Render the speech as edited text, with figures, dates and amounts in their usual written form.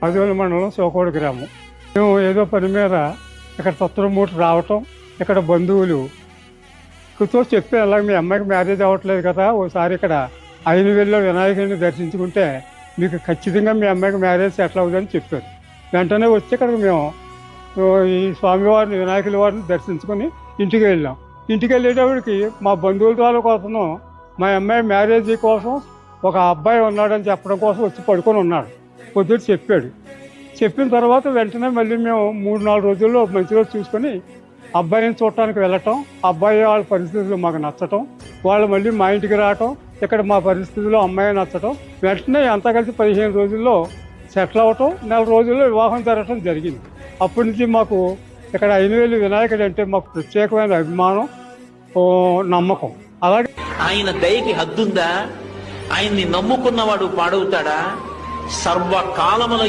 అదోని మండలం శోకోడు గ్రామం. మేము ఏదో పని మీద ఇక్కడ తొత్తరమూట రావటం, ఇక్కడ బంధువులు చెప్పి అలాగే మీ అమ్మాయికి మ్యారేజ్ అవ్వట్లేదు కదా, ఓసారి ఇక్కడ ఐనవేలులో వినాయకుడిని దర్శించుకుంటే మీకు ఖచ్చితంగా మీ అమ్మాయికి మ్యారేజ్ సెటిల్ అవుతుందని చెప్పారు. వెంటనే వచ్చి ఇక్కడికి మేము ఈ స్వామివారిని వినాయకుల వారిని దర్శించుకొని ఇంటికి వెళ్ళాం. ఇంటికి వెళ్ళేటప్పటికి మా బంధువుల వాళ్ళ కోసం మా అమ్మాయి మ్యారేజీ కోసం ఒక అబ్బాయి ఉన్నాడని చెప్పడం కోసం వచ్చి పడుకొని ఉన్నాడు. పొద్దుట చెప్పాడు. చెప్పిన తర్వాత వెంటనే మళ్ళీ మేము 3-4 రోజుల్లో మంచి రోజు చూసుకొని అబ్బాయిని చూడటానికి వెళ్ళటం, అబ్బాయి వాళ్ళ పరిస్థితులు మాకు నచ్చటం, వాళ్ళు మళ్ళీ మా ఇంటికి రావటం, ఇక్కడ మా పరిస్థితుల్లో అమ్మాయి నచ్చటం, వెంటనే అంతా కలిసి 15 రోజుల్లో సెటిల్ అవ్వటం, 4 రోజుల్లో వివాహం జరగటం జరిగింది. అప్పటి నుంచి మాకు ఇక్కడ ఐనవేలు వినాయకుడు అంటే మాకు ప్రత్యేకమైన అభిమానం, నమ్మకం. అలాగే ఆయన దయకి హద్దుందా? ఆయన్ని నమ్ముకున్నవాడు పాడవుతాడా? సర్వకాలముల